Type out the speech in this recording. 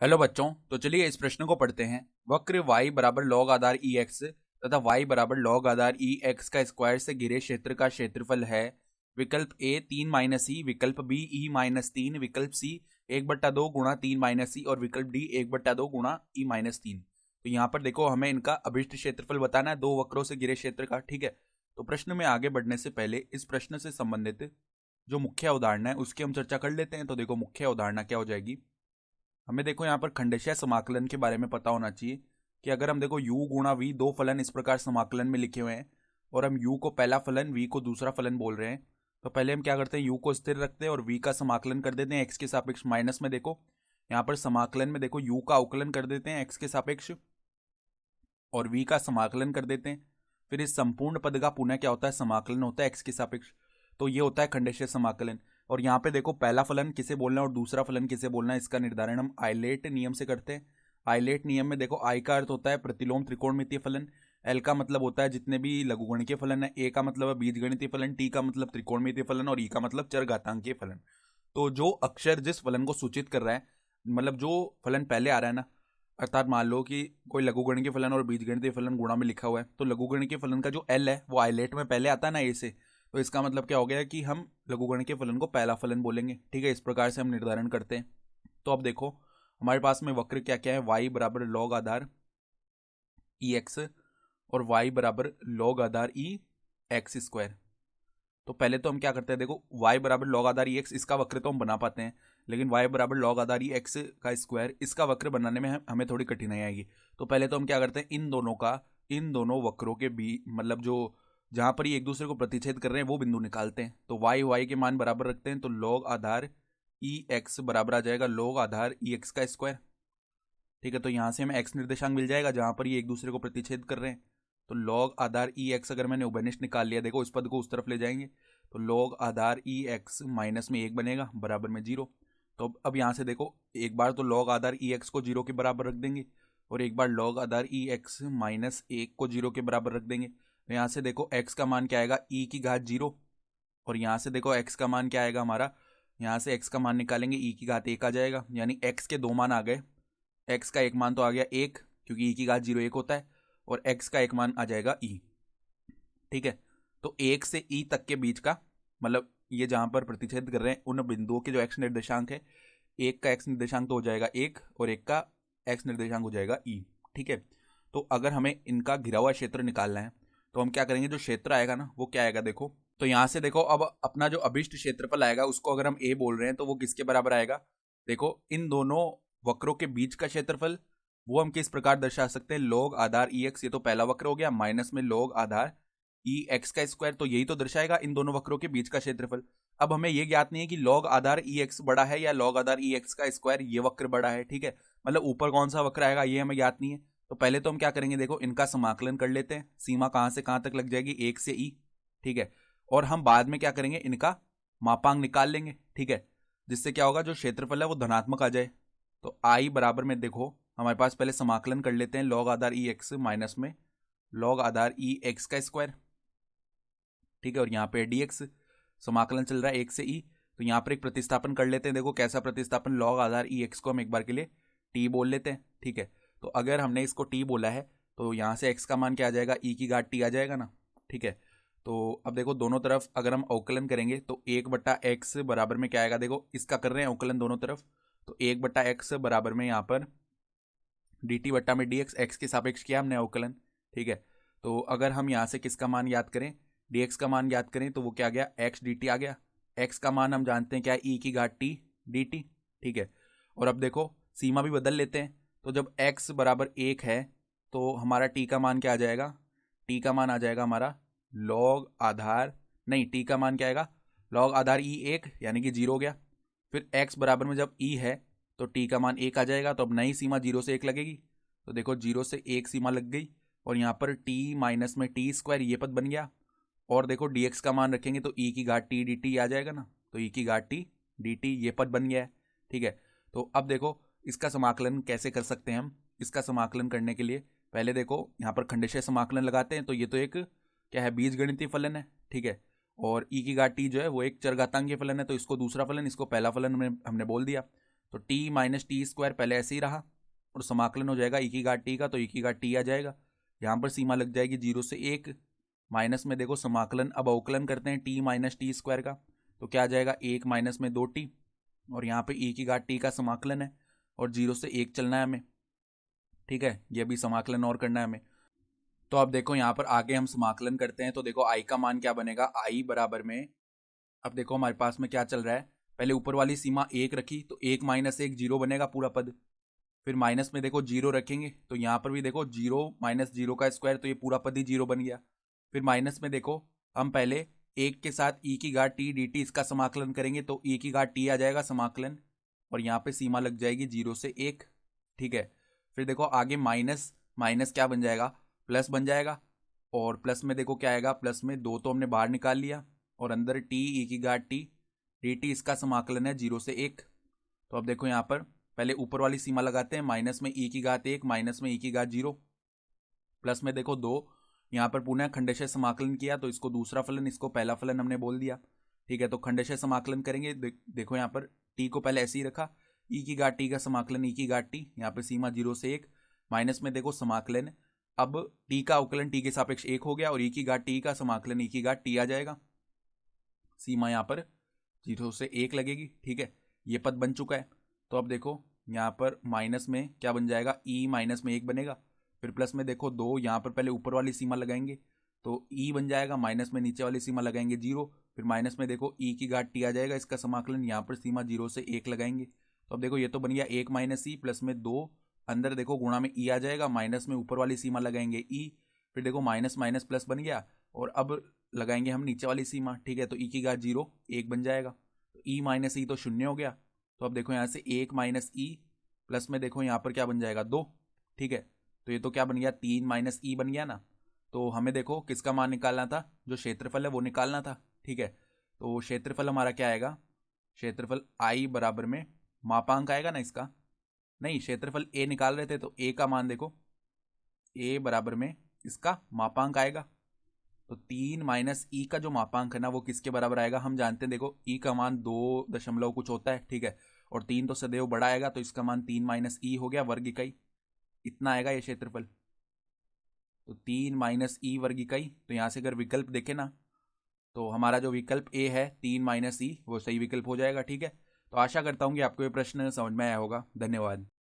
Hello बच्चों, तो चलिए इस प्रश्न को पढ़ते हैं। वक्र y बराबर लॉग आधार ई एक्स तथा y बराबर लॉग आधार ई एक्स का स्क्वायर से घिरे क्षेत्र का क्षेत्रफल है। विकल्प ए 3 - ई, विकल्प बी E-3, विकल्प सी 1/2 गुणा 3 - ई और विकल्प डी 1/2 गुणा E-3। तो यहाँ पर देखो, हमें इनका अभिष्ट क्षेत्रफल बताना है दो वक्रों से घिरे क्षेत्र का। ठीक है, तो प्रश्न में आगे बढ़ने से पहले इस प्रश्न से संबंधित जो मुख्य अवधारणा है उसकी हम चर्चा कर लेते हैं। तो देखो, मुख्य अवधारणा क्या हो जाएगी। हमें देखो यहाँ पर खंडशः समाकलन के बारे में पता होना चाहिए कि अगर हम देखो u गुणा v दो फलन इस प्रकार समाकलन में लिखे हुए हैं और हम u को पहला फलन v को दूसरा फलन बोल रहे हैं, तो पहले हम क्या करते हैं, u को स्थिर रखते हैं और v का समाकलन कर देते हैं x के सापेक्ष। माइनस में देखो यहाँ पर समाकलन में देखो u का अवकलन कर देते हैं x के सापेक्ष और v का समाकलन कर देते हैं। फिर इस संपूर्ण पद का पुनः क्या होता है, समाकलन होता है x के सापेक्ष। तो ये होता है खंडशः समाकलन। और यहाँ पे देखो, पहला फलन किसे बोलना है और दूसरा फलन किसे बोलना है, इसका निर्धारण हम आइलेट नियम से करते हैं। आइलेट नियम में देखो, आई का अर्थ होता है प्रतिलोम त्रिकोणमितीय फलन, एल का मतलब होता है जितने भी लघुगणकीय फलन है, ए का मतलब है बीजगणितीय फलन, टी का मतलब त्रिकोणमितीय फलन और ई का मतलब चरघातांकीय फलन। तो जो अक्षर जिस फलन को सूचित कर रहा है, मतलब जो फलन पहले आ रहा है ना, अर्थात मान लो कि कोई लघुगणकीय फलन और बीजगणितीय फलन गुणा में लिखा हुआ है, तो लघुगणकीय फलन का जो एल है वो आइलेट में पहले आता है ना, ए से। तो इसका मतलब क्या हो गया कि हम लघुगणकीय फलन को पहला फलन बोलेंगे। ठीक है, इस प्रकार से हम निर्धारण करते हैं। तो अब देखो, हमारे पास में वक्र क्या क्या है, y बराबर लॉग आधार ई एक्स और y बराबर लॉग आधार ई एक्स स्क्वायर। तो पहले तो हम क्या करते हैं, देखो y बराबर लॉग आधार ई एक्स, इसका वक्र तो हम बना पाते हैं, लेकिन y बराबर लॉग आधार ई एक्स का स्क्वायर, इसका वक्र बनाने में हमें थोड़ी कठिनाई आएगी। तो पहले तो हम क्या करते हैं, इन दोनों वक्रों के बीच, मतलब जो जहां पर ये एक दूसरे को प्रतिच्छेद कर रहे हैं वो बिंदु निकालते हैं। तो y के मान बराबर रखते हैं, तो लॉग आधार ई एक्स बराबर आ जाएगा लॉग आधार ई एक्स का स्क्वायर। ठीक है, तो यहाँ से हमें एक्स निर्देशांक मिल जाएगा जहां पर ये एक दूसरे को प्रतिच्छेद कर रहे हैं। तो लॉग आधार ई एक्स अगर मैंने उभयनिष्ठ निकाल लिया, देखो इस पद को उस तरफ ले जाएंगे, तो लॉग आधार ई एक्स माइनस में 1 बनेगा बराबर में 0। तो अब यहाँ से देखो, एक बार तो लॉग आधार ई एक्स को 0 के बराबर रख देंगे और एक बार लॉग आधार ई एक्स माइनस 1 को 0 के बराबर रख देंगे। तो यहाँ से देखो x का मान क्या आएगा, e की घात 0, और यहाँ से देखो x का मान क्या आएगा हमारा, यहाँ से x का मान निकालेंगे e की घात 1 आ जाएगा। यानी x के दो मान आ गए, x का एक मान तो आ गया 1 क्योंकि e की घात 0 1 होता है, और x का एक मान आ जाएगा e। ठीक है, तो 1 से e तक के बीच का, मतलब ये जहां पर प्रतिच्छेद कर रहे हैं उन बिंदुओं के जो x निर्देशांक है, एक का x निर्देशांक तो हो जाएगा 1 और एक का x निर्देशांक हो जाएगा e। ठीक है, तो अगर हमें इनका घिरा हुआ क्षेत्र निकालना है तो हम क्या करेंगे, जो क्षेत्र आएगा ना वो क्या आएगा, देखो तो यहां से देखो, अब अपना जो अभिष्ट क्षेत्रफल आएगा उसको अगर हम a बोल रहे हैं तो वो किसके बराबर आएगा, देखो इन दोनों वक्रों के बीच का क्षेत्रफल वो हम किस प्रकार दर्शा सकते हैं, लॉग आधार ई एक्स, ये तो पहला वक्र हो गया, माइनस में लॉग आधार ई एक्स का स्क्वायर, तो यही तो दर्शाएगा इन दोनों वक्रों के बीच का क्षेत्रफल। अब हमें यह ज्ञात नहीं है कि लॉग आधार ई एक्स बड़ा है या लॉग आधार ई एक्स का स्क्वायर ये वक्र बड़ा है। ठीक है, मतलब ऊपर कौन सा वक्र आएगा ये हमें ज्ञात नहीं है। तो पहले तो हम क्या करेंगे, देखो इनका समाकलन कर लेते हैं, सीमा कहां से कहां तक लग जाएगी, 1 से ई। ठीक है, और हम बाद में क्या करेंगे, इनका मापांक निकाल लेंगे। ठीक है, जिससे क्या होगा, जो क्षेत्रफल है वो धनात्मक आ जाए। तो आई बराबर में देखो, हमारे पास पहले समाकलन कर लेते हैं, लॉग आधार ई एक्स माइनस में लॉग आधार ई एक्स का स्क्वायर। ठीक है, और यहाँ पे dx समाकलन चल रहा है 1 से e, तो यहाँ पर एक प्रतिस्थापन कर लेते हैं। देखो कैसा प्रतिस्थापन, लॉग आधार ई एक्स को हम एक बार के लिए t बोल लेते हैं। ठीक है, तो अगर हमने इसको t बोला है तो यहाँ से x का मान क्या आ जाएगा, e की घात t आ जाएगा ना। ठीक है, तो अब देखो दोनों तरफ अगर हम अवकलन करेंगे तो 1/x बराबर में क्या आएगा, देखो इसका कर रहे हैं अवकलन दोनों तरफ, तो 1/x बराबर में यहाँ पर dt बट्टा में dx, x के सापेक्ष किया हमने अवकलन। ठीक है, तो अगर हम यहाँ से किसका मान याद करें, dx का मान याद करें, तो वो क्या आ गया, x dt आ गया। x का मान हम जानते हैं क्या है, e की घात t dt। ठीक है, और अब देखो सीमा भी बदल लेते हैं, तो जब x बराबर 1 है तो हमारा t का मान क्या आ जाएगा, t का मान आ जाएगा हमारा लॉग आधार, नहीं t का मान क्या आएगा, लॉग आधार e 1 यानी कि 0 हो गया। फिर x बराबर में जब e है तो t का मान 1 आ जाएगा, तो अब नई सीमा 0 से 1 लगेगी, तो देखो 0 से 1 सीमा लग गई, और यहाँ पर t माइनस में टी स्क्वायर ये पद बन गया, और देखो dx का मान रखेंगे तो e की घात t dt आ जाएगा ना, तो e की घात t dt ये पद बन गया है। ठीक है, तो अब देखो इसका समाकलन कैसे कर सकते हैं हम, इसका समाकलन करने के लिए पहले देखो यहाँ पर खंडशः समाकलन लगाते हैं, तो ये तो एक क्या है, बीजगणितीय फलन है। ठीक है, और e की घात t जो है वो एक चरघातांकीय फलन है, तो इसको दूसरा फलन, इसको पहला फलन हमने बोल दिया। तो टी माइनस टी स्क्वायर पहले ऐसे ही रहा और समाकलन हो जाएगा ई की घात टी का, तो ई की घात टी आ जाएगा। यहाँ पर सीमा लग जाएगी 0 से 1, माइनस में देखो समाकलन, अब अवकलन करते हैं टी माइनस टी स्क्वायर का, तो क्या आ जाएगा 1 माइनस में 2t, और यहाँ पे ई की घात टी का समाकलन है और 0 से 1 चलना है हमें, ठीक है। ये भी समाकलन और करना है हमें। तो अब देखो यहाँ पर आगे हम समाकलन करते हैं, तो देखो आई का मान क्या बनेगा, आई बराबर में, अब देखो हमारे पास में क्या चल रहा है, पहले ऊपर वाली सीमा 1 रखी तो 1 माइनस 1 0 बनेगा पूरा पद, फिर माइनस में देखो 0 रखेंगे तो यहाँ पर भी देखो 0 माइनस 0 का स्क्वायर, तो ये पूरा पद ही 0 बन गया। फिर माइनस में देखो हम पहले 1 के साथ ई की घात टी डी टी इसका समाकलन करेंगे तो ई की घात टी आ जाएगा समाकलन, और यहाँ पे सीमा लग जाएगी 0 से 1, ठीक है। फिर देखो आगे माइनस माइनस क्या बन जाएगा, प्लस बन जाएगा, और प्लस में देखो क्या आएगा, प्लस में 2 तो हमने बाहर निकाल लिया, और अंदर टी ई की घात टी डी टी इसका समाकलन है 0 से 1। तो अब देखो यहाँ पर पहले ऊपर वाली सीमा लगाते हैं, माइनस में ई की घात 1 माइनस में ई की घात 0, प्लस में देखो 2, यहाँ पर पुनः खंडेशः समाकलन किया तो इसको दूसरा फलन, इसको पहला फलन हमने बोल दिया, ठीक है। तो खंडेशः समाकलन करेंगे, देखो यहाँ पर टी को पहले ऐसे ही रखा, ई की घात टी का समाकलन ई की घात टी, यहाँ पर सीमा 0 से 1, माइनस में देखो समाकलन, अब टी का अवकलन टी के सापेक्ष 1 हो गया और ई की घात टी का समाकलन ई की घात टी आ जाएगा, सीमा यहाँ पर 0 से 1 लगेगी, ठीक है। ये पद बन चुका है। तो अब देखो यहाँ पर माइनस में क्या बन जाएगा, ई माइनस में 1 बनेगा, फिर प्लस में देखो 2, यहाँ पर पहले ऊपर वाली सीमा लगाएंगे तो ई बन जाएगा, माइनस में नीचे वाली सीमा लगाएंगे 0, फिर माइनस में देखो ई की घात टी आ जाएगा, इसका समाकलन यहाँ पर सीमा 0 से 1 लगाएंगे। तो अब देखो ये तो बन गया 1 माइनस ई, प्लस में 2, अंदर देखो गुणा में ई आ जाएगा, माइनस में ऊपर वाली सीमा लगाएंगे ई, फिर देखो माइनस माइनस प्लस बन गया, और अब लगाएंगे हम नीचे वाली सीमा, ठीक है। तो ई की घात 0 1 बन जाएगा, तो ई माइनस ई तो 0 हो गया। तो अब देखो यहाँ से 1 माइनस ई, प्लस में देखो यहाँ पर क्या बन जाएगा 2, ठीक है। तो ये तो क्या बन गया 3 माइनस ई बन गया ना। तो हमें देखो किसका मान निकालना था, जो क्षेत्रफल है वो निकालना था, ठीक है। तो क्षेत्रफल हमारा क्या आएगा, क्षेत्रफल आई बराबर में मापांक आएगा ना इसका, नहीं क्षेत्रफल ए निकाल रहे थे तो ए का मान देखो, ए बराबर में इसका मापांक आएगा, तो 3 माइनस ई का जो मापांक है ना वो किसके बराबर आएगा, हम जानते हैं देखो ई का मान 2 दशमलव कुछ होता है, ठीक है, और 3 तो सदैव बड़ा आएगा, तो इसका मान 3 माइनस ई हो गया वर्ग इकाई, इतना आएगा ये क्षेत्रफल। तो 3 माइनस ई वर्ग इकाई, तो यहाँ से अगर विकल्प देखें ना तो हमारा जो विकल्प ए है 3 माइनस ई वो सही विकल्प हो जाएगा, ठीक है। तो आशा करता हूँ कि आपको ये प्रश्न समझ में आया होगा। धन्यवाद।